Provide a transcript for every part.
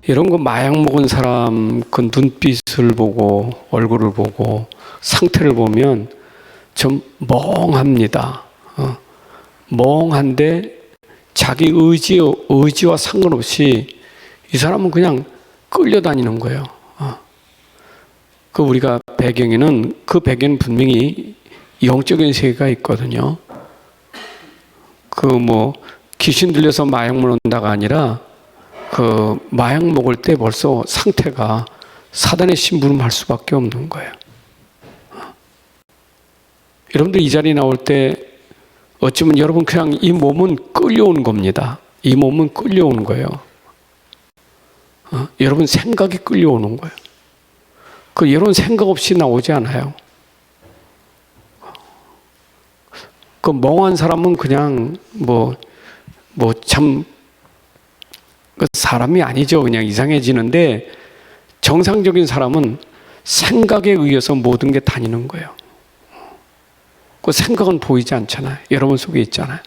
이런 거 마약 먹은 사람 그 눈빛을 보고 얼굴을 보고 상태를 보면 좀 멍합니다. 멍한데 자기 의지와 상관없이 이 사람은 그냥 끌려다니는 거예요. 그 우리가 배경에는 그 배경은 분명히 영적인 세계가 있거든요. 그 뭐 귀신 들려서 마약 먹는다가 아니라 그 마약 먹을 때 벌써 상태가 사단의 심부름할 수밖에 없는 거예요. 여러분들 이 자리에 나올 때 어쩌면 여러분 그냥 이 몸은 끌려오는 겁니다. 이 몸은 끌려오는 거예요. 여러분 생각이 끌려오는 거예요. 그 여러분 생각 없이 나오지 않아요. 그 멍한 사람은 그냥 참 그 사람이 아니죠. 그냥 이상해지는데 정상적인 사람은 생각에 의해서 모든 게 다니는 거예요. 그 생각은 보이지 않잖아요. 여러분 속에 있잖아요.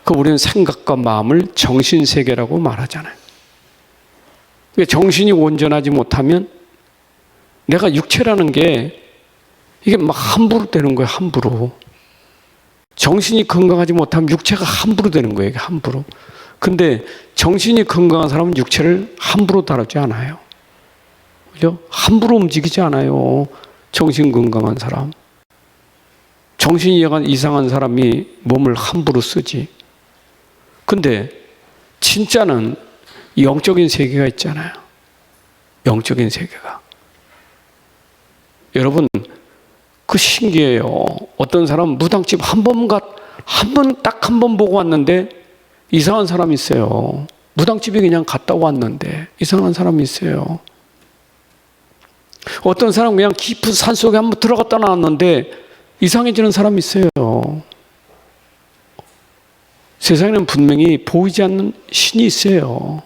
그 우리는 생각과 마음을 정신세계라고 말하잖아요. 정신이 온전하지 못하면 내가 육체라는 게 이게 막 함부로 되는 거예요. 함부로. 정신이 건강하지 못하면 육체가 함부로 되는 거예요. 함부로. 근데 정신이 건강한 사람은 육체를 함부로 다루지 않아요. 그죠? 함부로 움직이지 않아요. 정신 건강한 사람. 정신이 이상한 사람이 몸을 함부로 쓰지. 근데 진짜는 영적인 세계가 있잖아요. 영적인 세계가. 여러분, 그 신기해요. 어떤 사람 무당집 딱 한 번 보고 왔는데 이상한 사람이 있어요. 무당집에 그냥 갔다 왔는데 이상한 사람이 있어요. 어떤 사람 그냥 깊은 산속에 한번 들어갔다 나왔는데 이상해지는 사람이 있어요. 세상에는 분명히 보이지 않는 신이 있어요.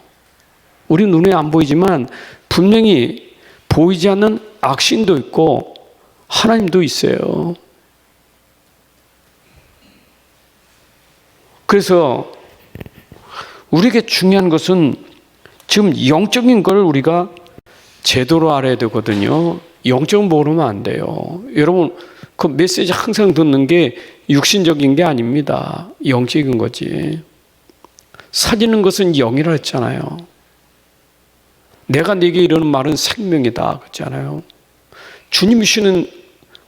우리 눈에 안 보이지만 분명히 보이지 않는 악신도 있고 하나님도 있어요. 그래서 우리에게 중요한 것은 지금 영적인 걸 우리가 제대로 알아야 되거든요. 영적은 모르면 안 돼요. 여러분 그 메시지 항상 듣는 게 육신적인 게 아닙니다. 영적인 거지. 사지는 것은 영이라 했잖아요. 내가 네게 이르는 말은 생명이다 그랬잖아요. 주님이 주시는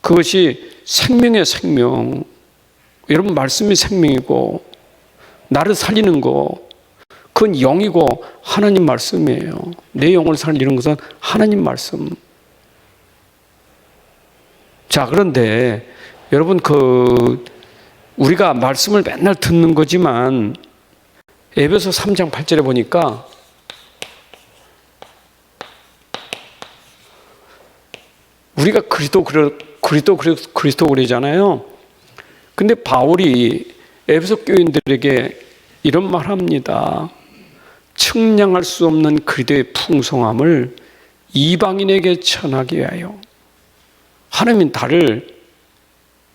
그것이 생명이에요. 생명. 여러분 말씀이 생명이고 나를 살리는 거 그건 영이고 하나님 말씀이에요. 내 영을 살리는 것은 하나님 말씀. 자, 그런데 여러분 우리가 말씀을 맨날 듣는 거지만 에베소 3장 8절에 보니까 우리가 그리스도인이잖아요. 근데 바울이 에베소 교인들에게 이런 말 합니다. 측량할 수 없는 그리스도의 풍성함을 이방인에게 전하기 위하여 하나님은 나를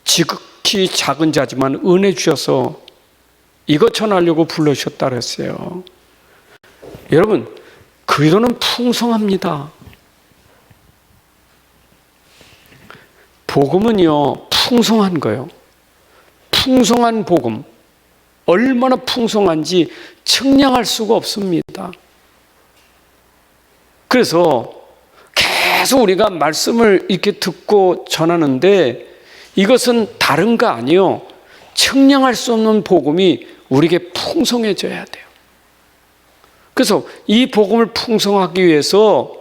지극히 작은 자지만 은혜 주셔서 이것 전하려고 불러주셨다 그랬어요. 여러분 그리스도는 풍성합니다. 복음은요 풍성한 거예요. 풍성한 복음. 얼마나 풍성한지 측량할 수가 없습니다. 그래서 계속 우리가 말씀을 이렇게 듣고 전하는데 이것은 다른 거 아니에요. 측량할 수 없는 복음이 우리에게 풍성해져야 돼요. 그래서 이 복음을 풍성하기 위해서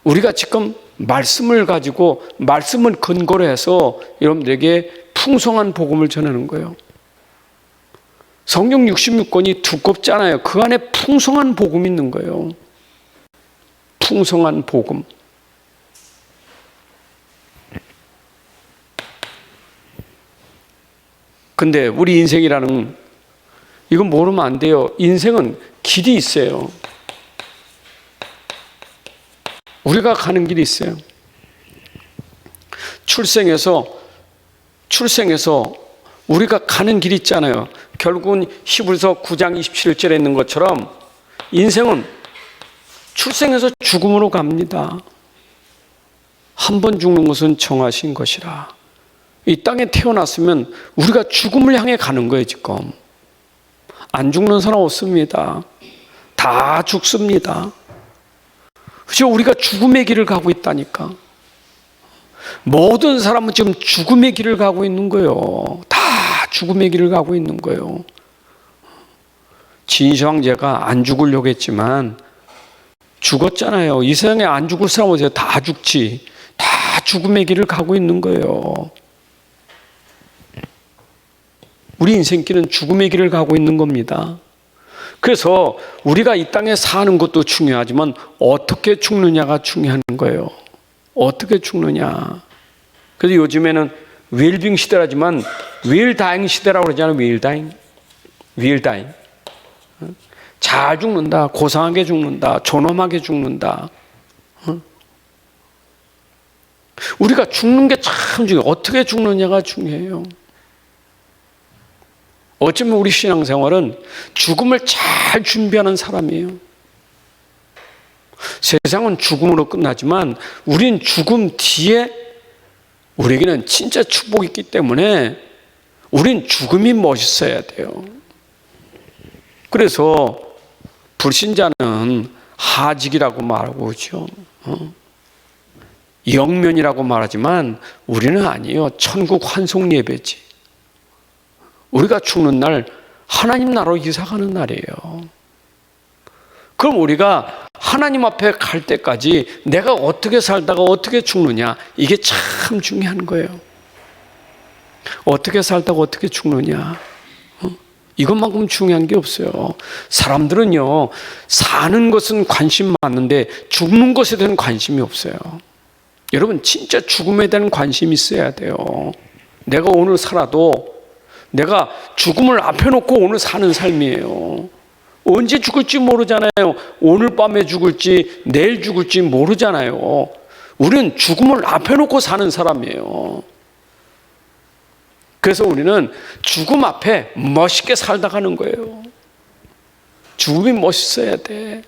우리가 지금 말씀을 가지고 말씀을 근거로 해서 여러분들에게 풍성한 복음을 전하는 거예요. 성경 66권이 두껍잖아요. 그 안에 풍성한 복음이 있는 거예요. 풍성한 복음. 근데 우리 인생이라는 이건 모르면 안 돼요. 인생은 길이 있어요. 우리가 가는 길이 있어요. 출생해서 우리가 가는 길이 있잖아요. 결국은 히브리서 9장 27절에 있는 것처럼 인생은 출생해서 죽음으로 갑니다. 한 번 죽는 것은 정하신 것이라. 이 땅에 태어났으면 우리가 죽음을 향해 가는 거예요. 지금 안 죽는 사람 없습니다. 다 죽습니다. 그죠? 우리가 죽음의 길을 가고 있다니까. 모든 사람은 지금 죽음의 길을 가고 있는 거예요. 다 죽음의 길을 가고 있는 거예요. 진시황제가 안 죽으려고 했지만 죽었잖아요. 이 세상에 안 죽을 사람 어디서 다 죽지. 다 죽음의 길을 가고 있는 거예요. 우리 인생길은 죽음의 길을 가고 있는 겁니다. 그래서 우리가 이 땅에 사는 것도 중요하지만 어떻게 죽느냐가 중요한 거예요. 어떻게 죽느냐. 그래서 요즘에는 웰빙 시대라지만 웰다잉 시대라고 그러잖아요. 웰다잉. 웰다잉. 잘 죽는다. 고상하게 죽는다. 존엄하게 죽는다. 우리가 죽는 게 참 중요해요. 어떻게 죽느냐가 중요해요. 어쩌면 우리 신앙생활은 죽음을 잘 준비하는 사람이에요. 세상은 죽음으로 끝나지만 우린 죽음 뒤에 우리에게는 진짜 축복이 있기 때문에 우린 죽음이 멋있어야 돼요. 그래서 불신자는 하직이라고 말하고 그렇죠. 영면이라고 말하지만 우리는 아니에요. 천국 환송 예배지. 우리가 죽는 날 하나님 나라로 이사가는 날이에요. 그럼 우리가 하나님 앞에 갈 때까지 내가 어떻게 살다가 어떻게 죽느냐, 이게 참 중요한 거예요. 어떻게 살다가 어떻게 죽느냐, 이것만큼 중요한 게 없어요. 사람들은요, 사는 것은 관심 많은데 죽는 것에 대한 관심이 없어요. 여러분, 진짜 죽음에 대한 관심이 있어야 돼요. 내가 오늘 살아도 내가 죽음을 앞에 놓고 오늘 사는 삶이에요. 언제 죽을지 모르잖아요. 오늘 밤에 죽을지 내일 죽을지 모르잖아요. 우리는 죽음을 앞에 놓고 사는 사람이에요. 그래서 우리는 죽음 앞에 멋있게 살다 가는 거예요. 죽음이 멋있어야 돼.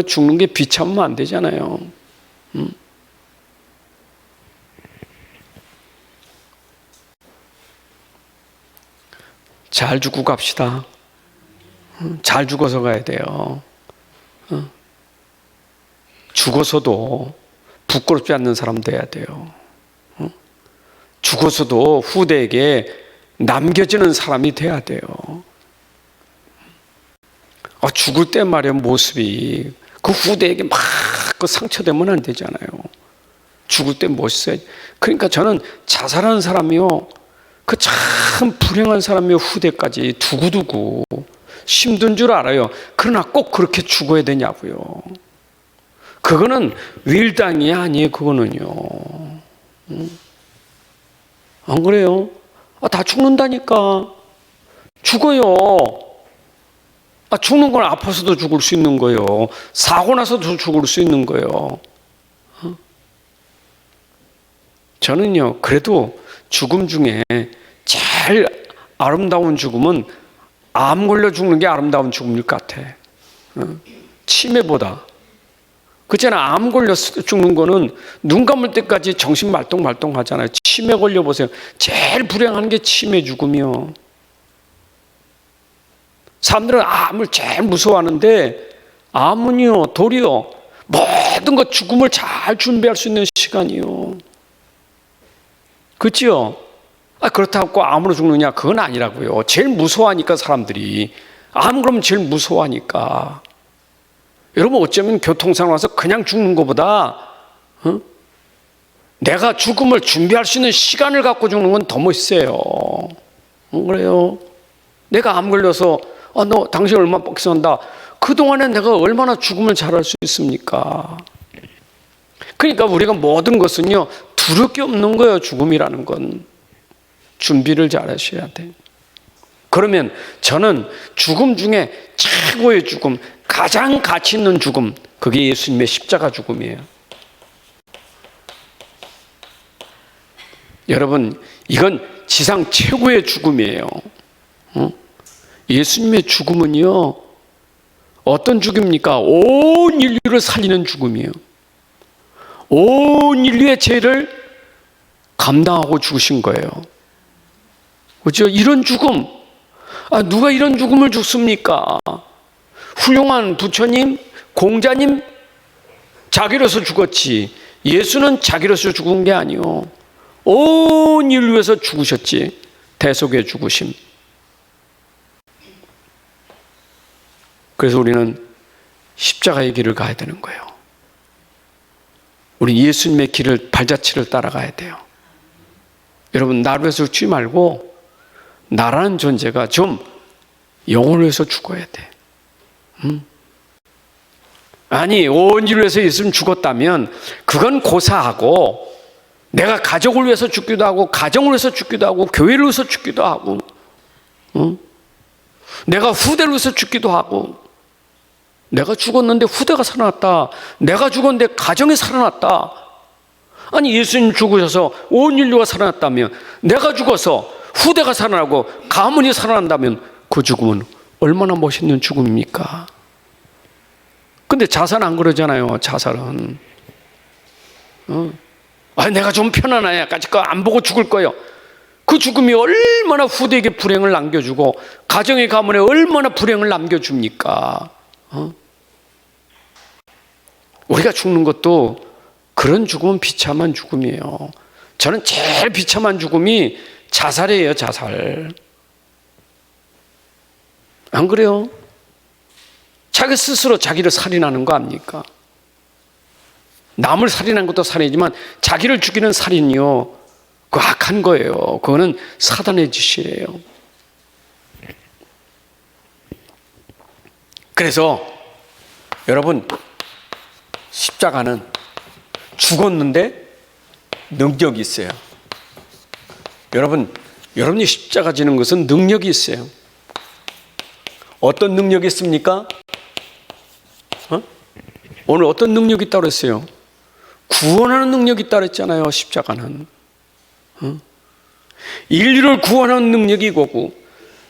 죽는 게 비참하면 안 되잖아요. 잘 죽고 갑시다. 잘 죽어서 가야 돼요. 죽어서도 부끄럽지 않는 사람 돼야 돼요. 죽어서도 후대에게 남겨지는 사람이 돼야 돼요. 죽을 때 말이야, 모습이 그 후대에게 막 그 상처되면 안 되잖아요. 죽을 때 멋있어야지. 그러니까 저는 자살하는 사람이요, 그 참 불행한 사람이요, 후대까지 두고두고 힘든 줄 알아요. 그러나 꼭 그렇게 죽어야 되냐고요. 그거는 윌당이 아니에요. 그거는요. 안 그래요? 다 죽는다니까. 죽어요. 죽는 건 아파서도 죽을 수 있는 거예요. 사고 나서도 죽을 수 있는 거예요. 저는요, 그래도 죽음 중에 제일 아름다운 죽음은 암 걸려 죽는 게 아름다운 죽음일 것 같아. 치매보다. 그렇잖아. 암 걸려 죽는 거는 눈 감을 때까지 정신 말똥말똥 하잖아요. 치매 걸려 보세요. 제일 불행한 게 치매 죽음이요. 사람들은 암을 제일 무서워하는데 암은요, 도리어 모든 것 죽음을 잘 준비할 수 있는 시간이요. 그렇죠? 그렇다고 암으로 죽느냐? 그건 아니라고요. 제일 무서워하니까 사람들이. 암 그러면 제일 무서워하니까. 여러분, 어쩌면 교통사고 나서 그냥 죽는 것보다 내가 죽음을 준비할 수 있는 시간을 갖고 죽는 건 더 멋있어요. 그래요? 내가 암 걸려서 너 당신 얼마나 뻑기 산다. 그동안에 내가 얼마나 죽음을 잘할 수 있습니까? 그러니까 우리가 모든 것은요, 두려울 게 없는 거예요. 죽음이라는 건 준비를 잘 하셔야 돼. 그러면 저는 죽음 중에 최고의 죽음, 가장 가치 있는 죽음, 그게 예수님의 십자가 죽음이에요. 여러분, 이건 지상 최고의 죽음이에요. 예수님의 죽음은요, 어떤 죽음입니까? 온 인류를 살리는 죽음이에요. 온 인류의 죄를 감당하고 죽으신 거예요. 그렇죠? 이런 죽음, 누가 이런 죽음을 죽습니까? 훌륭한 부처님, 공자님 자기로서 죽었지, 예수는 자기로서 죽은 게 아니요, 온 인류에서 죽으셨지. 대속의 죽으심. 그래서 우리는 십자가의 길을 가야 되는 거예요. 우리 예수님의 길을, 발자취를 따라가야 돼요. 여러분, 나를 위해서 죽지 말고 나라는 존재가 좀 영혼을 위해서 죽어야 돼. 아니, 온 인류를 위해서 예수님 죽었다면 그건 고사하고, 내가 가족을 위해서 죽기도 하고, 가정을 위해서 죽기도 하고, 교회를 위해서 죽기도 하고, 내가 후대를 위해서 죽기도 하고, 내가 죽었는데 후대가 살아났다, 내가 죽었는데 가정이 살아났다. 아니, 예수님 죽으셔서 온 인류가 살아났다면, 내가 죽어서 후대가 살아나고 가문이 살아난다면 그 죽음은 얼마나 멋있는 죽음입니까? 근데 자살은 안 그러잖아요. 자살은 내가 좀 편안해야 까짓 거 안 보고 죽을 거예요. 그 죽음이 얼마나 후대에게 불행을 남겨주고 가정의 가문에 얼마나 불행을 남겨줍니까? 우리가 죽는 것도 그런 죽음은 비참한 죽음이에요. 저는 제일 비참한 죽음이 자살이에요. 자살. 안 그래요? 자기 스스로 자기를 살인하는 거 아닙니까? 남을 살인한 것도 살인이지만 자기를 죽이는 살인이요, 그거 악한 거예요. 그거는 사단의 짓이에요. 그래서 여러분, 십자가는 죽었는데 능력이 있어요. 여러분이 십자가 지는 것은 능력이 있어요. 어떤 능력이 있습니까? 오늘 어떤 능력이 있다고 그랬어요? 구원하는 능력이 있다고 그랬잖아요. 십자가는 인류를 구원하는 능력이 이거고,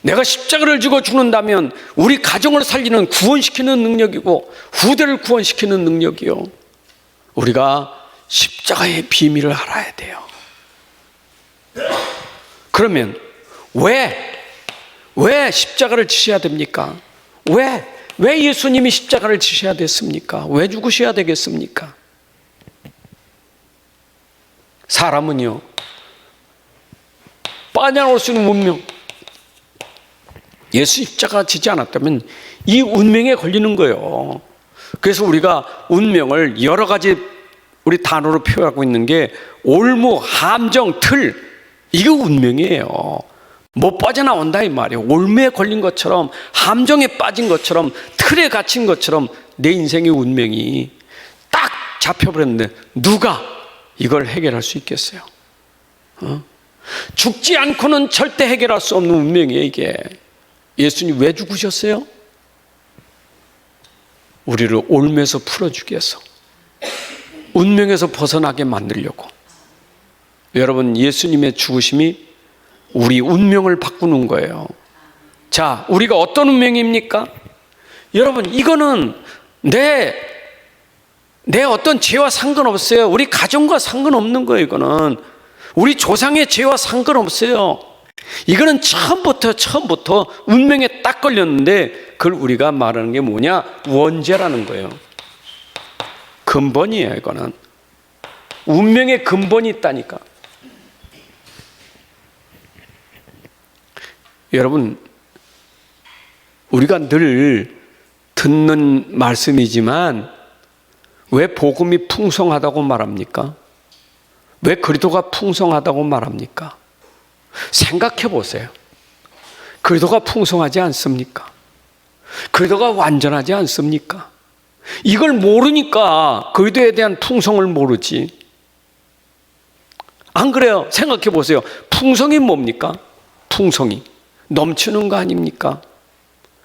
내가 십자가를 지고 죽는다면 우리 가정을 살리는, 구원시키는 능력이고, 후대를 구원시키는 능력이요. 우리가 십자가의 비밀을 알아야 돼요. 그러면 왜 십자가를 지셔야 됩니까? 왜 예수님이 십자가를 지셔야 됐습니까? 왜 죽으셔야 되겠습니까? 사람은요, 빠져나올 수 있는 운명, 예수 십자가 지지 않았다면 이 운명에 걸리는 거예요. 그래서 우리가 운명을 여러 가지 우리 단어로 표현하고 있는 게 올무, 함정, 틀, 이거 운명이에요. 못 빠져나온다 이 말이에요. 올무에 걸린 것처럼, 함정에 빠진 것처럼, 틀에 갇힌 것처럼 내 인생의 운명이 딱 잡혀버렸는데 누가 이걸 해결할 수 있겠어요? 죽지 않고는 절대 해결할 수 없는 운명이에요. 이게 예수님 왜 죽으셨어요? 우리를 올무에서 풀어주기 위해서, 운명에서 벗어나게 만들려고. 여러분, 예수님의 죽으심이 우리 운명을 바꾸는 거예요. 자, 우리가 어떤 운명입니까? 여러분, 이거는 내 어떤 죄와 상관없어요. 우리 가정과 상관없는 거예요. 이거는 우리 조상의 죄와 상관없어요. 이거는 처음부터 운명에 딱 걸렸는데, 그걸 우리가 말하는 게 뭐냐? 원죄라는 거예요. 근본이에요. 이거는 운명의 근본이 있다니까. 여러분, 우리가 늘 듣는 말씀이지만 왜 복음이 풍성하다고 말합니까? 왜 그리스도가 풍성하다고 말합니까? 생각해 보세요. 그리스도가 풍성하지 않습니까? 그리스도가 완전하지 않습니까? 이걸 모르니까 그리스도에 대한 풍성을 모르지. 안 그래요? 생각해 보세요. 풍성이 뭡니까? 풍성이 넘치는 거 아닙니까?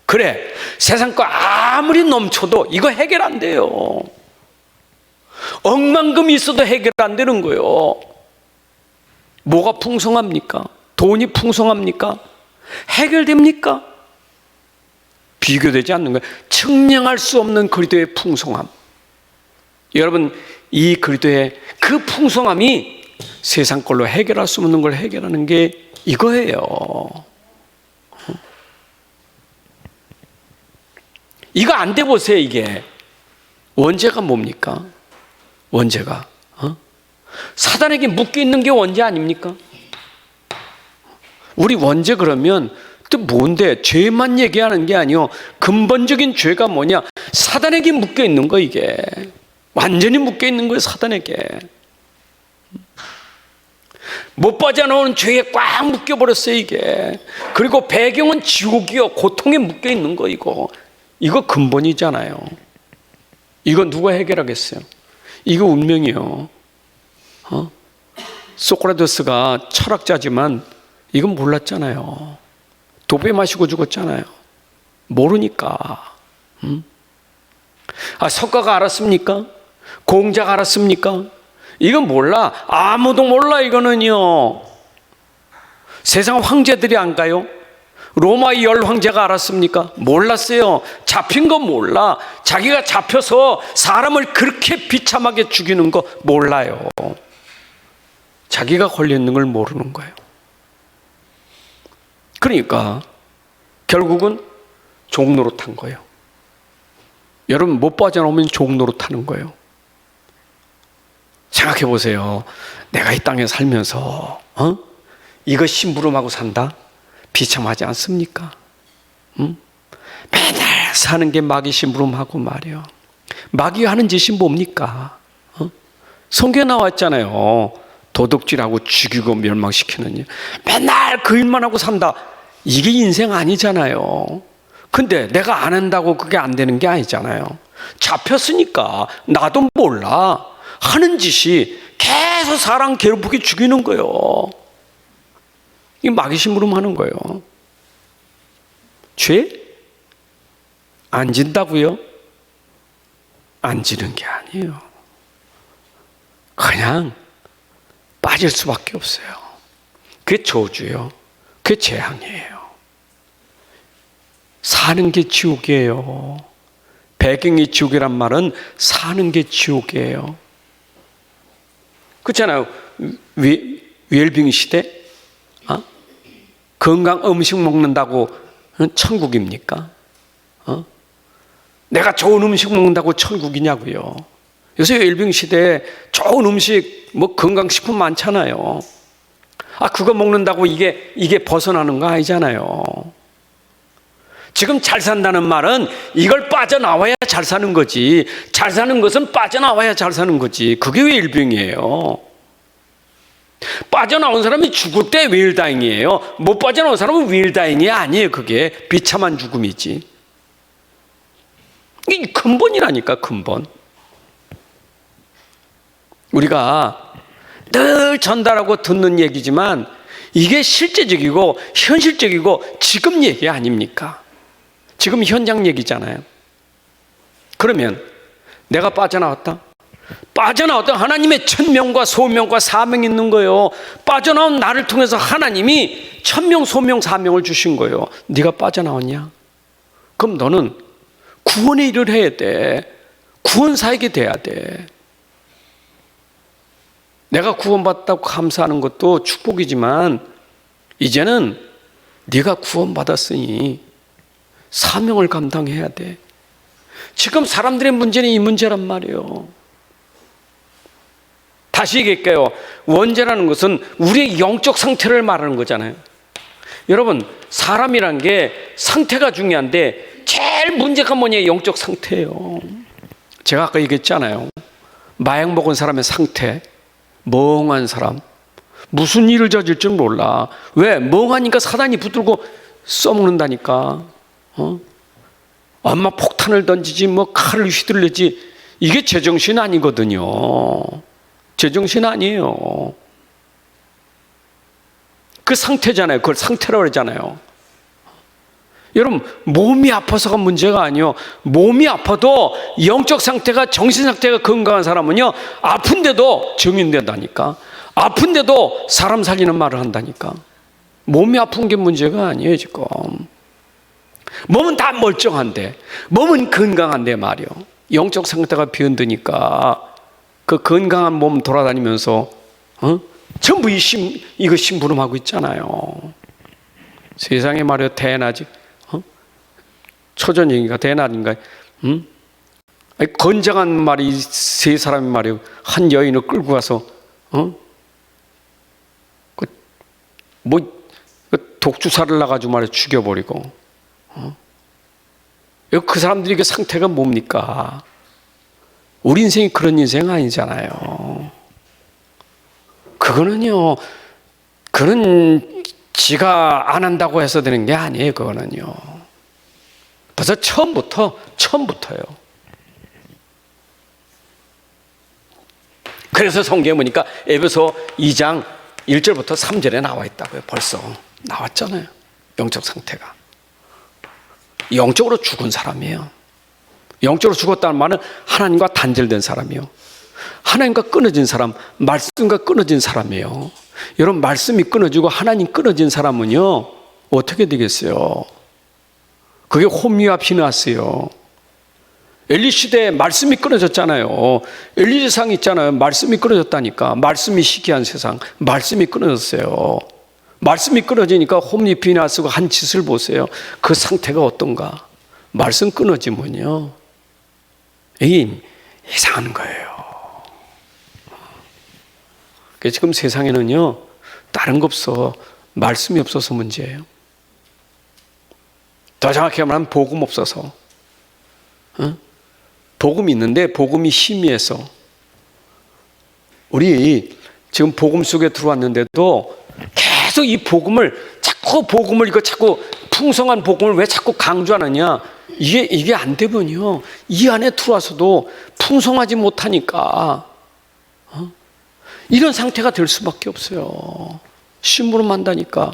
그래, 세상 거 아무리 넘쳐도 이거 해결 안 돼요. 억만금이 있어도 해결 안 되는 거예요. 뭐가 풍성합니까? 돈이 풍성합니까? 해결됩니까? 비교되지 않는 거예요. 측량할 수 없는 그리스도의 풍성함. 여러분, 이 그리스도의 그 풍성함이 세상 걸로 해결할 수 없는 걸 해결하는 게 이거예요. 이거 안 돼 보세요. 이게 원죄가 뭡니까? 원죄가 사단에게 묶여 있는 게 원죄 아닙니까? 우리 원죄 그러면 또 뭔데? 죄만 얘기하는 게 아니요, 근본적인 죄가 뭐냐? 사단에게 묶여 있는 거. 이게 완전히 묶여 있는 거예요. 사단에게 못 빠져나오는 죄에 꽉 묶여 버렸어요. 이게. 그리고 배경은 지옥이요, 고통에 묶여 있는 거. 이거 근본이잖아요. 이거 누가 해결하겠어요? 이거 운명이요. 소크라테스가 철학자지만 이건 몰랐잖아요. 도배 마시고 죽었잖아요. 모르니까. 석가가 알았습니까? 공자가 알았습니까? 이건 몰라. 아무도 몰라. 이거는요. 세상 황제들이 안 가요? 로마의 10황제가 알았습니까? 몰랐어요. 잡힌 거 몰라. 자기가 잡혀서 사람을 그렇게 비참하게 죽이는 거 몰라요. 자기가 걸려있는 걸 모르는 거예요. 그러니까 결국은 종노릇한 거예요. 여러분, 못 빠져나오면 종노릇하는 거예요. 생각해 보세요. 내가 이 땅에 살면서 이거 심부름하고 산다? 비참하지 않습니까? 맨날 사는 게 마귀 심부름하고 말이요. 마귀가 하는 짓이 뭡니까? 성경에 나와 있잖아요. 도둑질하고 죽이고 멸망시키는 일. 맨날 그 일만 하고 산다. 이게 인생 아니잖아요. 근데 내가 안 한다고 그게 안 되는 게 아니잖아요. 잡혔으니까 나도 몰라. 하는 짓이 계속 사람 괴롭히게 죽이는 거예요. 이 마귀 심부름 하는 거예요. 죄? 안 진다고요? 안 지는 게 아니에요. 그냥 빠질 수밖에 없어요. 그게 저주예요. 그게 재앙이에요. 사는 게 지옥이에요. 배경이 지옥이란 말은 사는 게 지옥이에요. 그렇잖아요. 웰빙 시대? 건강 음식 먹는다고 천국입니까? 내가 좋은 음식 먹는다고 천국이냐고요. 요새 웰빙 시대에 좋은 음식, 건강식품 많잖아요. 그거 먹는다고 이게 벗어나는 거 아니잖아요. 지금 잘 산다는 말은 이걸 빠져나와야 잘 사는 거지. 잘 사는 것은 빠져나와야 잘 사는 거지. 그게 웰빙이에요. 빠져나온 사람이 죽을 때 웰다잉이에요. 못 빠져나온 사람은 웰다잉이 아니에요. 그게 비참한 죽음이지. 이게 근본이라니까, 근본. 우리가 늘 전달하고 듣는 얘기지만 이게 실제적이고 현실적이고 지금 얘기 아닙니까? 지금 현장 얘기잖아요. 그러면 내가 빠져나왔다? 하나님의 천명과 소명과 사명이 있는 거예요. 빠져나온 나를 통해서 하나님이 천명, 소명, 사명을 주신 거예요. 네가 빠져나왔냐? 그럼 너는 구원의 일을 해야 돼. 구원사에게 돼야 돼. 내가 구원받았다고 감사하는 것도 축복이지만 이제는 네가 구원받았으니 사명을 감당해야 돼. 지금 사람들의 문제는 이 문제란 말이에요. 다시 얘기할게요. 원죄라는 것은 우리의 영적 상태를 말하는 거잖아요. 여러분, 사람이란 게 상태가 중요한데 제일 문제가 뭐냐? 영적 상태예요. 제가 아까 얘기했잖아요. 마약 먹은 사람의 상태, 멍한 사람, 무슨 일을 저질 줄 몰라. 왜? 멍하니까 사단이 붙들고 써먹는다니까. 엄마 폭탄을 던지지, 칼을 휘둘르지. 이게 제정신 아니거든요. 제정신 아니에요. 그 상태잖아요. 그걸 상태라고 그러잖아요. 여러분, 몸이 아파서가 문제가 아니에요. 몸이 아파도 영적 상태가, 정신 상태가 건강한 사람은요, 아픈데도 정인된다니까. 아픈데도 사람 살리는 말을 한다니까. 몸이 아픈 게 문제가 아니에요, 지금. 몸은 다 멀쩡한데, 몸은 건강한데 말이요. 영적 상태가 변드니까 그 건강한 몸 돌아다니면서 전부 이거 심부름하고 있잖아요. 세상에 말이요, 대낮이 초저녁인가 대낮인가, 아니, 건장한 말이 세 사람이 말이요, 한 여인을 끌고 가서 독주사를 나가지고 말이요, 죽여버리고. 그 사람들이 상태가 뭡니까? 우리 인생이 그런 인생 아니잖아요. 그거는요, 그런 지가 안 한다고 해서 되는 게 아니에요. 그거는요, 벌써 처음부터요. 그래서 성경에 보니까 에베소 2장 1절부터 3절에 나와 있다고요. 벌써 나왔잖아요. 영적 상태가 영적으로 죽은 사람이에요. 영적으로 죽었다는 말은 하나님과 단절된 사람이요, 하나님과 끊어진 사람, 말씀과 끊어진 사람이에요. 여러분, 말씀이 끊어지고 하나님 끊어진 사람은요, 어떻게 되겠어요? 그게 홈리와 비나스예요. 엘리 시대에 말씀이 끊어졌잖아요. 엘리 세상 있잖아요. 말씀이 끊어졌다니까. 말씀이 시기한 세상, 말씀이 끊어졌어요. 말씀이 끊어지니까 홈리 비나스가 한 짓을 보세요. 그 상태가 어떤가? 말씀 끊어지면요, 이게 이상한 거예요. 지금 세상에는요, 다른 거 없어. 말씀이 없어서 문제예요. 더 정확히 말하면 복음 없어서. 복음이 있는데 복음이 희미해서. 우리 지금 복음 속에 들어왔는데도 계속 이 복음을 자꾸 풍성한 복음을 왜 자꾸 강조하느냐? 이게 안 되면요, 이 안에 들어와서도 풍성하지 못하니까 이런 상태가 될 수밖에 없어요. 심부름한다니까.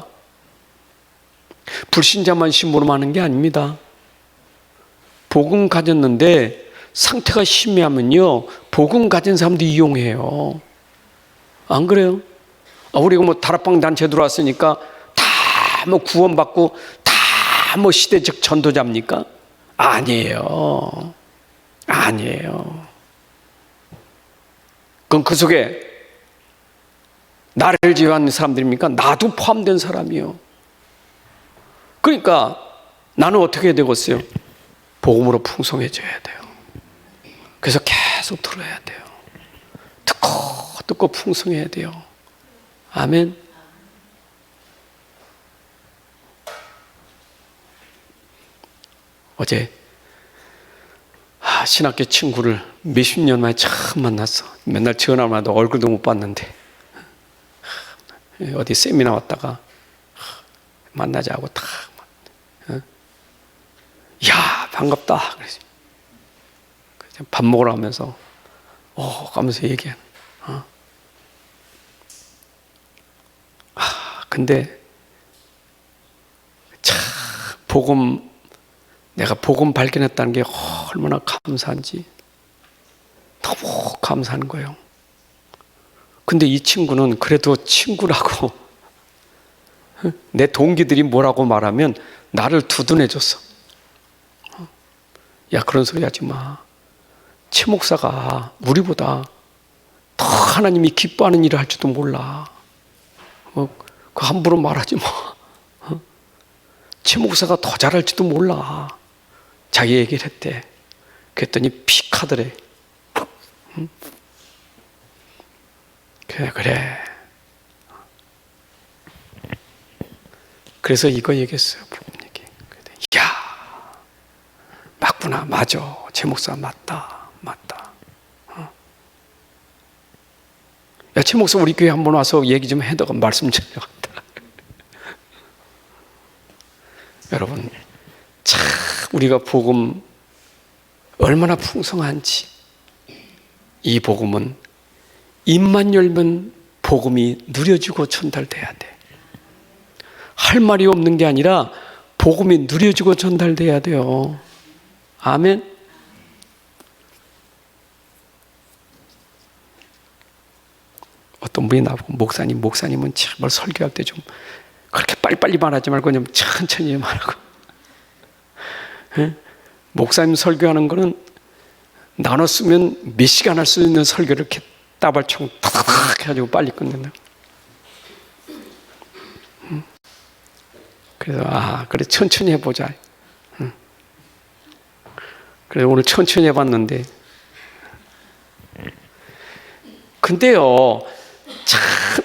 불신자만 심부름하는 게 아닙니다. 복음 가졌는데 상태가 희미하면요, 복음 가진 사람도 이용해요. 안 그래요? 우리가 다락방 단체 들어왔으니까 다 구원받고 다 시대적 전도자입니까? 아니에요. 그럼 그 속에 나를 제외한 사람들입니까? 나도 포함된 사람이요. 그러니까 나는 어떻게 해야 되겠어요? 복음으로 풍성해져야 돼요. 그래서 계속 들어야 돼요. 듣고 풍성해야 돼요. 아멘. 어제 신학교 친구를 몇십 년 만에 처음 만났어. 맨날 전화만 해도 얼굴도 못 봤는데 어디 세미나 왔다가 만나자고 딱, 야, 반갑다. 그래서 밥 먹으러 가면서 가면서 얘기해. 근데 참 내가 복음 발견했다는 게 얼마나 감사한지 너무 감사한 거예요. 근데 이 친구는 그래도 친구라고 내 동기들이 뭐라고 말하면 나를 두둔해줬어. 야, 그런 소리 하지 마. 최 목사가 우리보다 더 하나님이 기뻐하는 일을 할지도 몰라. 그 함부로 말하지 마. 최 목사가 더 잘할지도 몰라. 자기 얘기를 했대. 그랬더니 픽하더래. 그래. 그래서 이거 얘기했어요. 복음 얘기. 야, 맞구나. 맞아. 최 목사 맞다. 야, 최 목사 우리 교회 한번 와서 얘기 좀 해다가 말씀 좀 해왔다. 여러분, 참 우리가 복음 얼마나 풍성한지. 이 복음은 입만 열면 복음이 누려지고 전달돼야 돼. 할 말이 없는 게 아니라 복음이 누려지고 전달돼야 돼요. 아멘. 어떤 분이 나보고 목사님은 정말 설교할 때 좀 그렇게 빨리빨리 말하지 말고 좀 천천히 말하고 예? 목사님 설교하는 거는 나눠 쓰면 몇 시간 할 수 있는 설교를 이렇게 따발총 타닥 해가지고 빨리 끝낸다. 그래서 그래 천천히 해보자. 그래서 오늘 천천히 해봤는데, 근데요, 참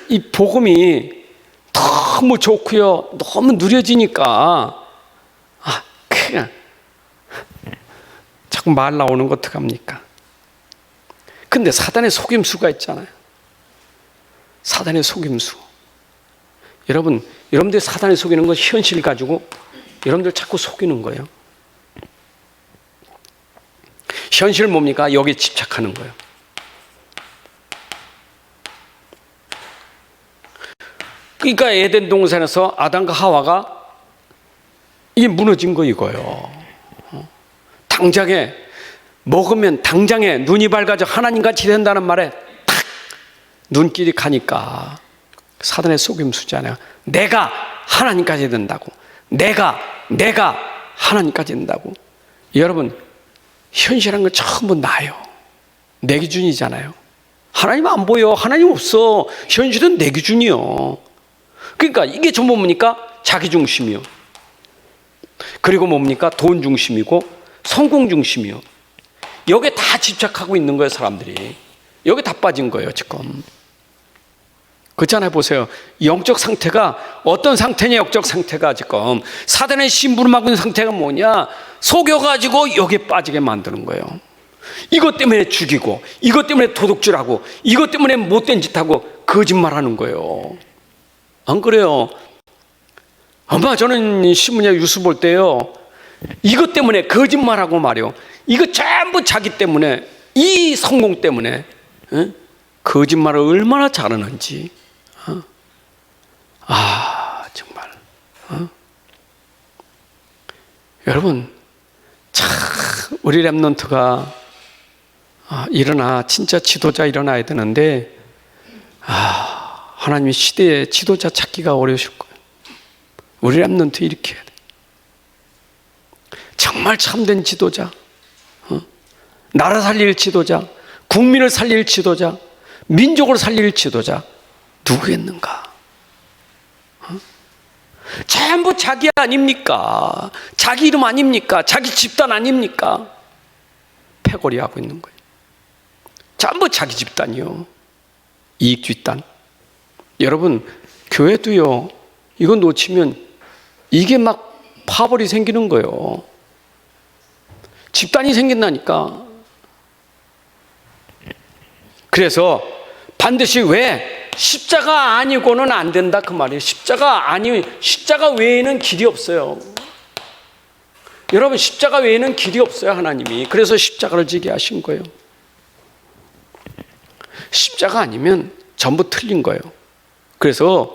이 복음이 너무 좋고요, 너무 누려지니까 그냥 자꾸 말 나오는 거 어떡합니까? 근데 사단의 속임수가 있잖아요. 사단의 속임수. 여러분들 사단이 속이는 건 현실 가지고 여러분들 자꾸 속이는 거예요. 현실 뭡니까? 여기에 집착하는 거예요. 그러니까 에덴 동산에서 아담과 하와가 이게 무너진 거 이거예요. 당장에 먹으면 당장에 눈이 밝아져 하나님같이 된다는 말에 탁 눈길이 가니까 사단의 속임수잖아요. 내가 하나님까지 된다고. 내가 하나님까지 된다고. 여러분, 현실한 건 전부 나요. 내 기준이잖아요. 하나님 안 보여. 하나님 없어. 현실은 내 기준이요. 그러니까 이게 전부 뭡니까? 자기 중심이요. 그리고 뭡니까? 돈 중심이고 성공 중심이요. 여기에 다 집착하고 있는 거예요, 사람들이. 여기 다 빠진 거예요, 지금. 그렇잖아요. 보세요. 영적 상태가 어떤 상태냐, 영적 상태가 지금. 사단의 심부름하고 있는 상태가 뭐냐? 속여가지고 여기에 빠지게 만드는 거예요. 이것 때문에 죽이고, 이것 때문에 도둑질하고, 이것 때문에 못된 짓하고 거짓말하는 거예요. 안 그래요? 아마 저는 신문이나 뉴스 볼 때요, 이것 때문에 거짓말하고 말이요, 이거 전부 자기 때문에, 이 성공 때문에 거짓말을 얼마나 잘하는지. 정말. 여러분, 참 우리 렘넌트가 일어나, 진짜 지도자 일어나야 되는데 하나님의 시대에 지도자 찾기가 어려우실 거예요. 우리 렘넌트 이렇게 해야 돼. 정말 참된 지도자, 나라 살릴 지도자, 국민을 살릴 지도자, 민족을 살릴 지도자 누구겠는가? 전부 자기 아닙니까? 자기 이름 아닙니까? 자기 집단 아닙니까? 패거리 하고 있는 거예요. 전부 자기 집단이요. 이익 집단. 여러분, 교회도요, 이거 놓치면 이게 막 파벌이 생기는 거예요. 집단이 생긴다니까. 그래서 반드시 왜 십자가 아니고는 안 된다 그 말이에요. 십자가 외에는 길이 없어요. 여러분, 십자가 외에는 길이 없어요, 하나님이. 그래서 십자가를 지게 하신 거예요. 십자가 아니면 전부 틀린 거예요. 그래서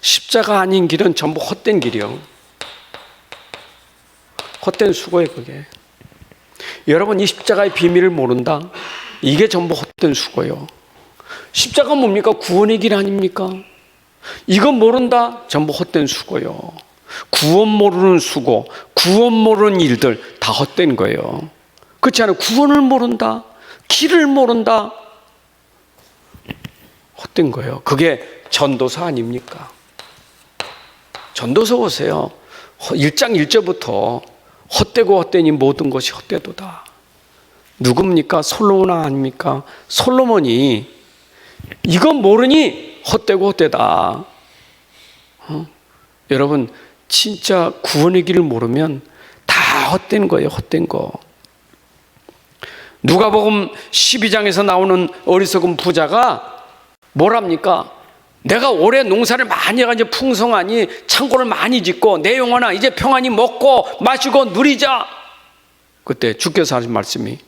십자가 아닌 길은 전부 헛된 길이요. 헛된 수고예요, 그게. 여러분, 이 십자가의 비밀을 모른다? 이게 전부 헛된 수고예요. 십자가 뭡니까? 구원의 길 아닙니까? 이거 모른다? 전부 헛된 수고요. 구원 모르는 수고, 구원 모르는 일들 다 헛된 거예요. 그렇지 않아요? 구원을 모른다, 길을 모른다, 헛된 거예요. 그게 전도서 아닙니까? 전도서 보세요. 1장 1절부터 헛되고 헛되니 모든 것이 헛되도다. 누굽니까? 솔로몬 아닙니까? 솔로몬이 이건 모르니 헛되고 헛되다. 여러분, 진짜 구원의 길을 모르면 다 헛된 거예요. 헛된 거. 누가복음 12장에서 나오는 어리석은 부자가 뭐랍니까? 내가 올해 농사를 많이 해가지고 풍성하니 창고를 많이 짓고 내 영혼아 이제 평안히 먹고 마시고 누리자. 그때 주께서 하신 말씀이,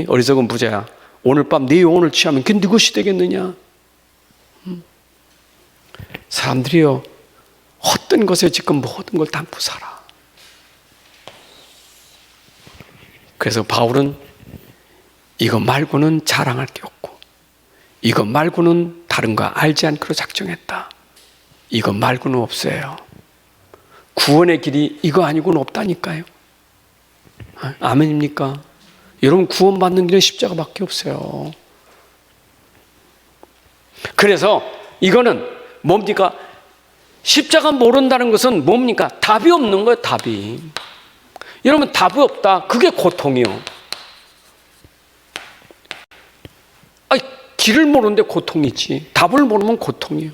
어리석은 부자야, 오늘 밤 네 영혼을 취하면 그게 네 것이 되겠느냐? 사람들이요, 헛된 것에 지금 모든 걸 담고 살아. 그래서 바울은 이거 말고는 자랑할 게 없고, 이거 말고는 다른 거 알지 않기로 작정했다. 이거 말고는 없어요. 구원의 길이 이거 아니고는 없다니까요. 아멘입니까? 여러분, 구원받는 길은 십자가밖에 없어요. 그래서 이거는 뭡니까? 십자가 모른다는 것은 뭡니까? 답이 없는 거예요, 답이. 여러분, 답이 없다. 그게 고통이요. 길을 모르는데 고통이지. 답을 모르면 고통이요.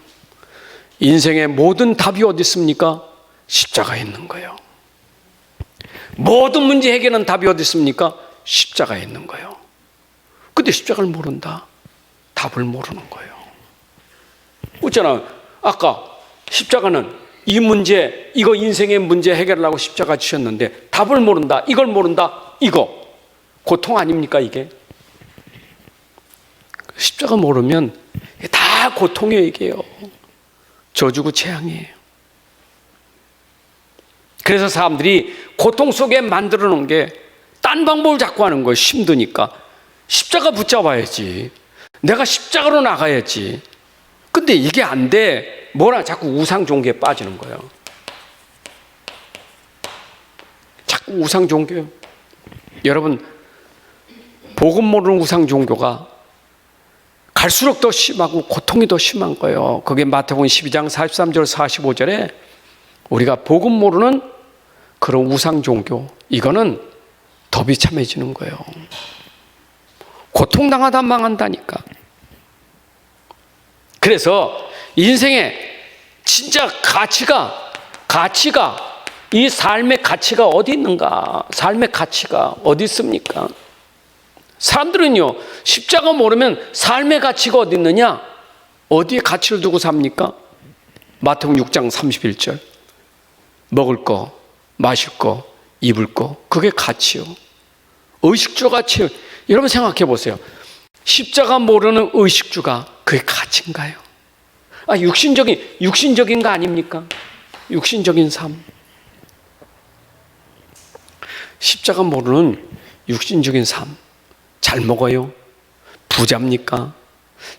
인생의 모든 답이 어디 있습니까? 십자가에 있는 거예요. 모든 문제 해결은 답이 어디 있습니까? 십자가에 있는 거예요. 근데 십자가를 모른다. 답을 모르는 거예요. 있잖아. 아까 십자가는 이 문제, 이거 인생의 문제 해결하려고 십자가 지셨는데 답을 모른다. 이걸 모른다. 이거 고통 아닙니까 이게? 십자가 모르면 다 고통이에요. 이게요. 저주고 재앙이에요. 그래서 사람들이 고통 속에 만들어 놓은 게 딴 방법을 자꾸 하는 거예요. 힘드니까. 십자가 붙잡아야지. 내가 십자가로 나가야지. 근데 이게 안 돼. 뭐라 자꾸 우상 종교에 빠지는 거예요. 자꾸 우상 종교. 여러분, 복음 모르는 우상 종교가 갈수록 더 심하고 고통이 더 심한 거예요. 그게 마태복음 12장 43절 45절에 우리가 복음 모르는 그런 우상 종교, 이거는 더 비참해지는 거예요. 고통당하다 망한다니까. 그래서 인생의 진짜 가치가 이 삶의 가치가 어디 있는가? 삶의 가치가 어디 있습니까? 사람들은요, 십자가 모르면 삶의 가치가 어디 있느냐? 어디에 가치를 두고 삽니까? 마태복음 6장 31절. 먹을 거, 마실 거, 입을 거, 그게 가치요. 의식주 가치. 여러분 생각해 보세요. 십자가 모르는 의식주가 그게 가치인가요? 육신적인 거 아닙니까? 육신적인 삶. 십자가 모르는 육신적인 삶. 잘 먹어요? 부자입니까?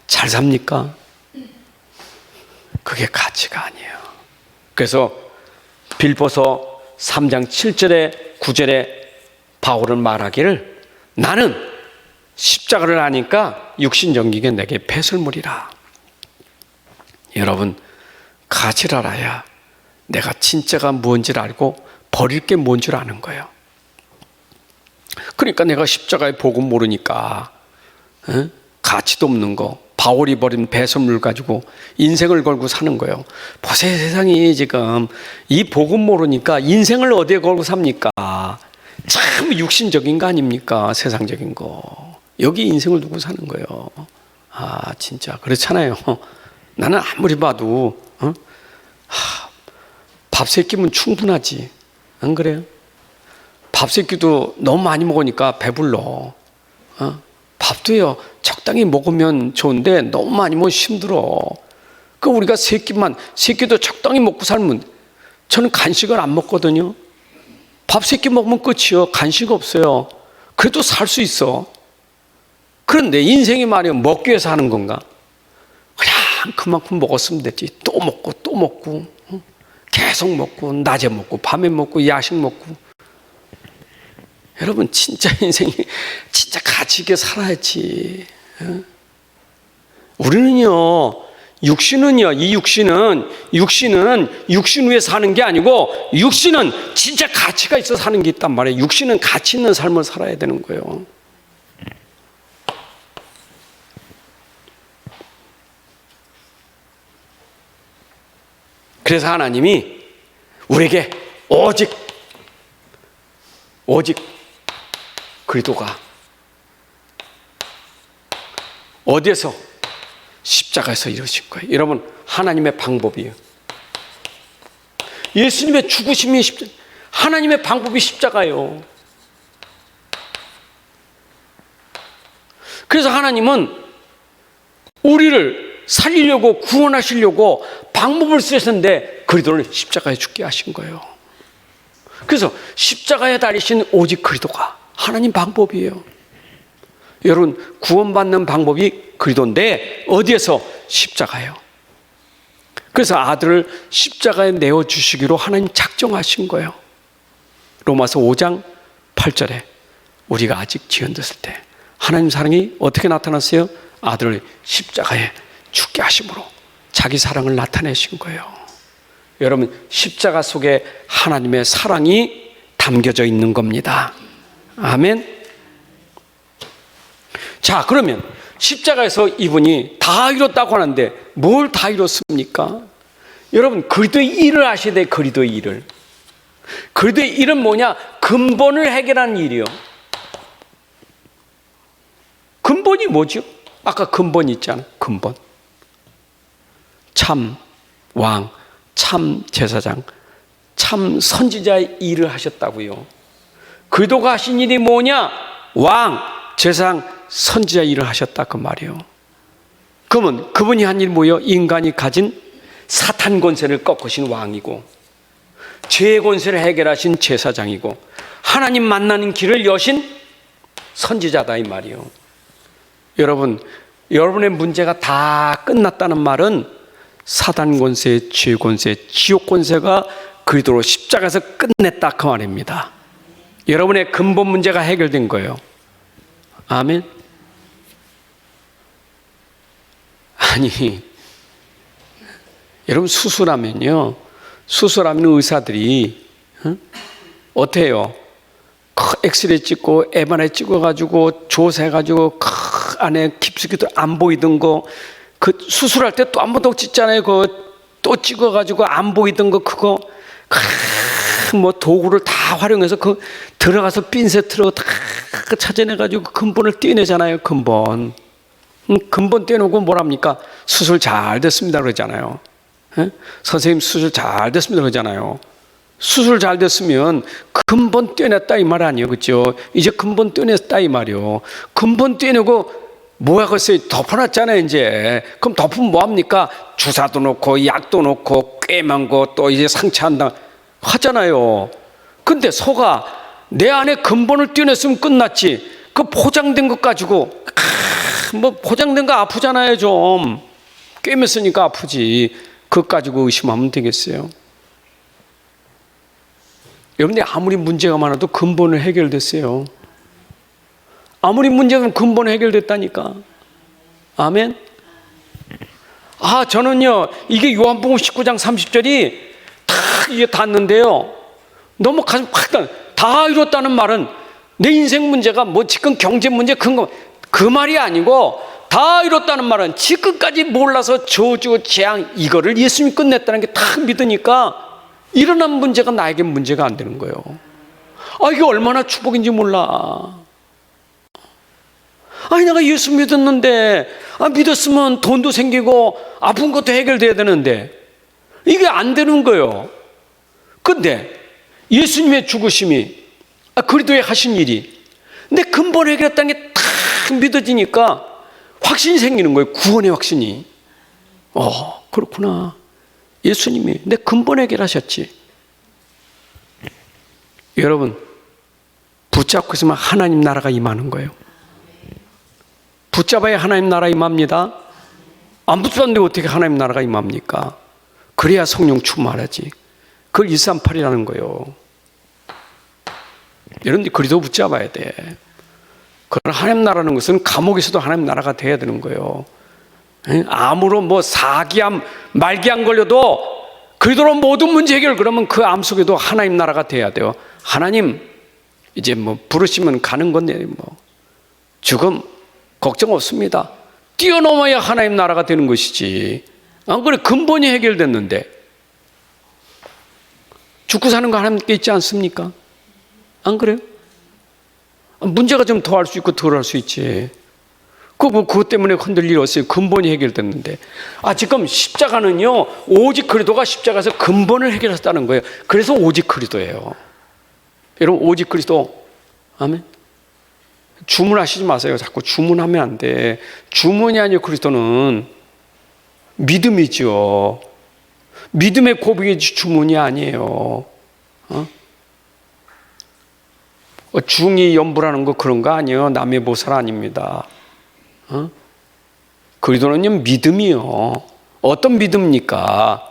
잘 삽니까? 그게 가치가 아니에요. 그래서 빌보서 3장 7절에 9절에 바울은 말하기를 나는 십자가를 아니까 육신적인 게 내게 배설물이라. 여러분, 가치를 알아야 내가 진짜가 뭔지를 알고 버릴 게 뭔 줄 아는 거예요. 그러니까 내가 십자가의 복음 모르니까 가치도 없는 거, 바울이 버린 배설물 가지고 인생을 걸고 사는 거예요. 보세요, 세상이 지금 이 복음 모르니까 인생을 어디에 걸고 삽니까? 참 육신적인 거 아닙니까? 세상적인 거. 여기 인생을 두고 사는 거예요. 진짜 그렇잖아요. 나는 아무리 봐도 밥 세 끼면 충분하지. 안 그래요? 밥 세 끼도 너무 많이 먹으니까 배불러. 밥도요, 적당히 먹으면 좋은데 너무 많이 먹으면 힘들어. 그 우리가 세 끼도 적당히 먹고 살면, 저는 간식을 안 먹거든요. 밥 세 끼 먹으면 끝이요. 간식 없어요. 그래도 살 수 있어. 그런데 인생이 말이야, 먹기 위해서 하는 건가? 그냥 그만큼 먹었으면 됐지. 또 먹고 계속 먹고, 낮에 먹고 밤에 먹고 야식 먹고. 여러분, 진짜 인생이 진짜 가치 있게 살아야지. 우리는요, 이 육신은 육신 위에 사는 게 아니고, 육신은 진짜 가치가 있어 사는 게 있단 말이에요. 육신은 가치 있는 삶을 살아야 되는 거예요. 그래서 하나님이 우리에게 오직 그리스도가 어디에서? 십자가에서 이루신 거예요. 여러분, 하나님의 방법이에요. 예수님의 죽으심이 하나님의 방법이 십자가예요. 그래서 하나님은 우리를 살리려고 구원하시려고 방법을 쓰셨는데 그리스도를 십자가에 죽게 하신 거예요. 그래서 십자가에 달리신 오직 그리스도가 하나님 방법이에요. 여러분, 구원받는 방법이 그리스도인데 어디에서? 십자가예요. 그래서 아들을 십자가에 내어주시기로 하나님 작정하신 거예요. 로마서 5장 8절에 우리가 아직 지연됐을 때 하나님 사랑이 어떻게 나타났어요? 아들을 십자가에 죽게 하심으로 자기 사랑을 나타내신 거예요. 여러분, 십자가 속에 하나님의 사랑이 담겨져 있는 겁니다. 아멘. 자, 그러면 십자가에서 이분이 다 이뤘다고 하는데 뭘 다 이뤘습니까? 여러분, 그리스도의 일을 하셔야 돼. 그리스도의 일을. 그리스도의 일은 뭐냐? 근본을 해결하는 일이요. 근본이 뭐죠? 아까 근본 있잖아. 근본. 참 왕, 참 제사장, 참 선지자의 일을 하셨다고요. 그리스도가 하신 일이 뭐냐? 왕, 제사장, 선지자 일을 하셨다 그 말이에요. 그러면 그분이 한 일 뭐예요? 인간이 가진 사탄 권세를 꺾으신 왕이고, 죄의 권세를 해결하신 제사장이고, 하나님 만나는 길을 여신 선지자다 이 말이에요. 여러분, 여러분의 문제가 다 끝났다는 말은 사단 권세, 죄 권세, 지옥 권세가 그리스도로 십자가에서 끝냈다 그 말입니다. 여러분의 근본 문제가 해결된 거예요. 아멘. 아니, 여러분 수술하면요, 수술하면 의사들이 어때요? 엑스레이 찍고 MRI 찍어가지고 조사해가지고 안에 깊숙이도 안 보이던 거, 그 수술할 때 또 한 번 더 찍잖아요. 그거 또 찍어가지고 안 보이던 거 그거 뭐 도구를 다 활용해서 그 들어가서 핀셋으로 다 찾아내가지고 근본을 떼내잖아요. 근본. 근본 떼놓고 뭐랍니까? 수술 잘 됐습니다 그러잖아요. 에? 선생님 수술 잘 됐습니다 그러잖아요. 수술 잘 됐으면 근본 떼냈다 이 말 아니에요. 그렇죠? 이제 근본 떼냈다 이 말이요. 근본 떼내고 뭐야 글쎄 덮어놨잖아요 이제. 그럼 덮으면 뭐합니까? 주사도 놓고 약도 놓고 꿰만 거 또 이제 상처한다 하잖아요. 근데 소가 내 안에 근본을 떼냈으면 끝났지. 그 포장된 것 가지고 뭐 포장된 거 아프잖아요. 좀 꿰맸으니까 아프지. 그것 가지고 의심하면 되겠어요? 여러분들 아무리 문제가 많아도 근본을 해결됐어요. 아무리 문제가 근본 해결됐다니까. 아멘. 아, 저는요 이게 요한복음 19장 30절이 다 이게 닿는데요, 너무 가슴 팍 다 이뤘다는 말은 내 인생 문제가 뭐 지금 경제 문제 그 말이 아니고, 다 이뤘다는 말은 지금까지 몰라서 저주 재앙 이거를 예수님이 끝냈다는 게 다 믿으니까 일어난 문제가 나에게 문제가 안 되는 거예요. 아, 이게 얼마나 축복인지 몰라. 아니, 내가 예수 믿었는데, 믿었으면 돈도 생기고 아픈 것도 해결돼야 되는데 이게 안 되는 거예요. 근데 예수님의 죽으심이, 그리스도의 하신 일이 내 근본 해결했다는 게 딱 믿어지니까 확신이 생기는 거예요. 구원의 확신이. 그렇구나. 예수님이 내 근본 해결하셨지. 여러분, 붙잡고 있으면 하나님 나라가 임하는 거예요. 붙잡아야 하나님 나라 임합니다. 안 붙잡는데 어떻게 하나님 나라가 임합니까? 그래야 성령 충만하지. 그걸 138이라는 거예요. 여러분들 그리스도 붙잡아야 돼. 그런 하나님 나라는 것은 감옥에서도 하나님 나라가 돼야 되는 거예요. 암으로 뭐 사기암, 말기암 걸려도 그리스도로 모든 문제 해결, 그러면 그 암 속에도 하나님 나라가 돼야 돼요. 하나님 이제 뭐 부르시면 가는 건데 뭐 죽음 걱정 없습니다. 뛰어넘어야 하나님 나라가 되는 것이지. 안 그래? 근본이 해결됐는데 죽고 사는 거 하나님께 있지 않습니까? 안 그래요? 문제가 좀 더 할 수 있고 덜 할 수 있지. 그것 때문에 흔들 일 없어요. 근본이 해결됐는데. 지금 십자가는요, 오직 그리스도가 십자가에서 근본을 해결했다는 거예요. 그래서 오직 그리스도예요. 여러분, 오직 그리스도. 아멘. 주문하시지 마세요. 자꾸 주문하면 안 돼. 주문이 아니고 그리스도는 믿음이죠. 믿음의 고백이 주문이 아니에요. 중이 연부라는 거 그런 거 아니에요. 남의 보살 아닙니다. 그리스도는요 믿음이요. 어떤 믿음입니까?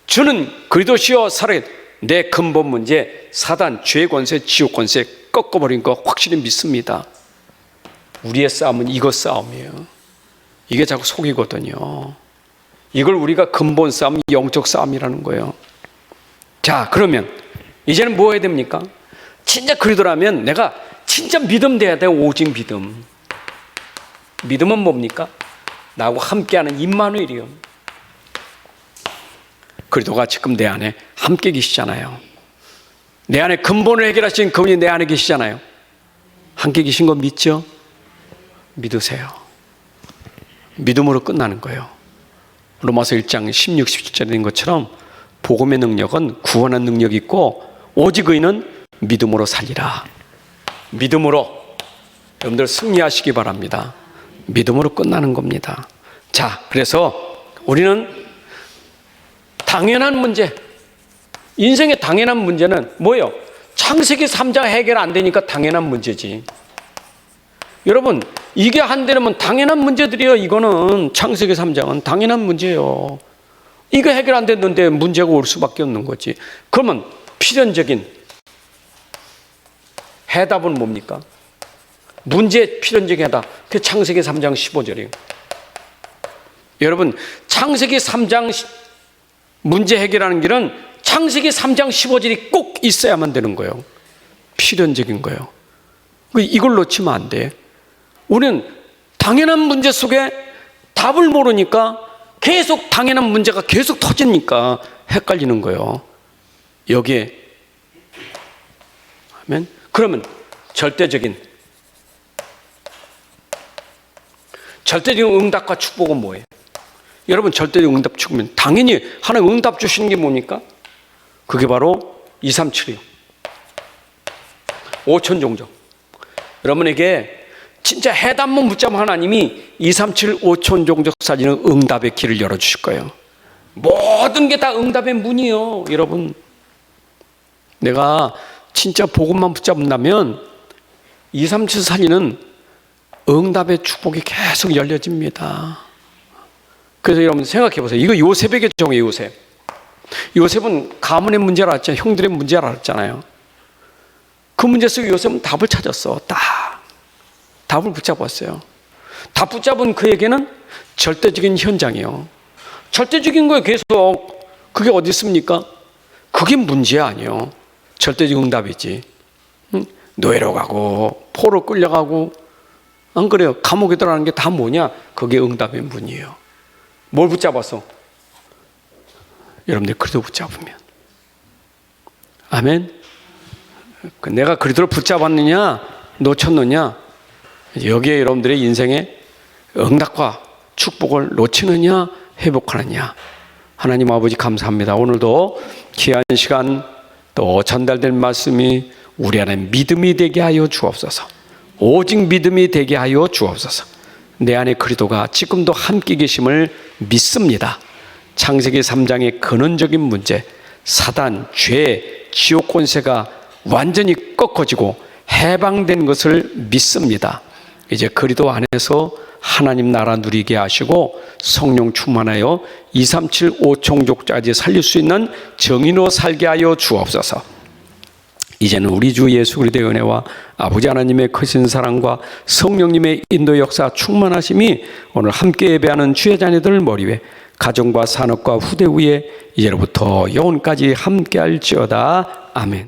저는 그리스도시여 살아있, 내 근본 문제 사단, 죄 권세, 지옥 권세 꺾어버린 거 확실히 믿습니다. 우리의 싸움은 이것 싸움이에요. 이게 자꾸 속이거든요. 이걸 우리가 근본 싸움, 영적 싸움이라는 거예요. 자, 그러면 이제는 뭐 해야 됩니까? 진짜 그리도라면 내가 진짜 믿음 돼야 돼요. 오직 믿음. 믿음은 뭡니까? 나하고 함께하는 임마누엘이요. 그리도가 지금 내 안에 함께 계시잖아요. 내 안에 근본을 해결하신 그분이 내 안에 계시잖아요. 함께 계신 거 믿죠? 믿으세요. 믿음으로 끝나는 거예요. 로마서 1장 16, 17절에 있는 것처럼 복음의 능력은 구원한 능력이 있고 오직 의인은 믿음으로 살리라. 믿음으로 여러분들 승리하시기 바랍니다. 믿음으로 끝나는 겁니다. 자, 그래서 우리는 당연한 문제, 인생의 당연한 문제는 뭐예요? 창세기 3장 해결 안 되니까 당연한 문제지. 여러분, 이게 안 되면 당연한 문제들이에요. 이거는 창세기 3장은 당연한 문제예요. 이거 해결 안 됐는데 문제가 올 수밖에 없는 거지. 그러면 필연적인 해답은 뭡니까? 문제의 필연적인 해답. 그게 창세기 3장 15절이에요. 여러분, 창세기 3장 문제 해결하는 길은 창세기 3장 15절이 꼭 있어야만 되는 거예요. 필연적인 거예요. 이걸 놓치면 안 돼. 우리는 당연한 문제 속에 답을 모르니까 계속 당연한 문제가 계속 터지니까 헷갈리는 거예요. 여기에 하면 그러면 절대적인 응답과 축복은 뭐예요? 여러분, 절대적인 응답 축복은 당연히 하나님 응답 주시는 게 뭡니까? 그게 바로 237이요. 5천 종족. 여러분에게 진짜 해답만 붙잡으면 하나님이 237 5천 종족 살리는 응답의 길을 열어주실 거예요. 모든 게 다 응답의 문이에요. 여러분, 내가 진짜 복음만 붙잡는다면 237 살리는 응답의 축복이 계속 열려집니다. 그래서 여러분 생각해 보세요. 이거 요셉의 경우에 요셉은 가문의 문제를 알았잖아요. 형들의 문제를 알았잖아요. 그 문제 속에 요셉은 답을 찾았어. 답을 붙잡았어요. 답 붙잡은 그에게는 절대적인 현장이에요. 절대적인 거에 계속 그게 어디 있습니까? 그게 문제 아니에요. 절대적 응답이지. 노예로 가고 포로 끌려가고 안 그래요? 감옥에 들어가는 게 다 뭐냐? 그게 응답의 문이에요. 뭘 붙잡았어? 여러분들 그리도 붙잡으면. 아멘. 내가 그리도를 붙잡았느냐 놓쳤느냐, 여기에 여러분들의 인생의 응답과 축복을 놓치느냐 회복하느냐. 하나님 아버지 감사합니다. 오늘도 귀한 시간 또 전달된 말씀이 우리 안에 믿음이 되게 하여 주옵소서. 오직 믿음이 되게 하여 주옵소서. 내 안에 그리도가 지금도 함께 계심을 믿습니다. 창세기 3장의 근원적인 문제, 사단, 죄, 지옥 권세가 완전히 꺾어지고 해방된 것을 믿습니다. 이제 그리도 안에서 하나님 나라 누리게 하시고 성령 충만하여 237 5총족까지 살릴 수 있는 정인으로 살게 하여 주옵소서. 이제는 우리 주 예수 그리스도의 은혜와 아버지 하나님의 크신 사랑과 성령님의 인도 역사 충만하심이 오늘 함께 예배하는 주의 자녀들 머리 위에 가정과 산업과 후대 위에 이제로부터 영원까지 함께할지어다. 아멘.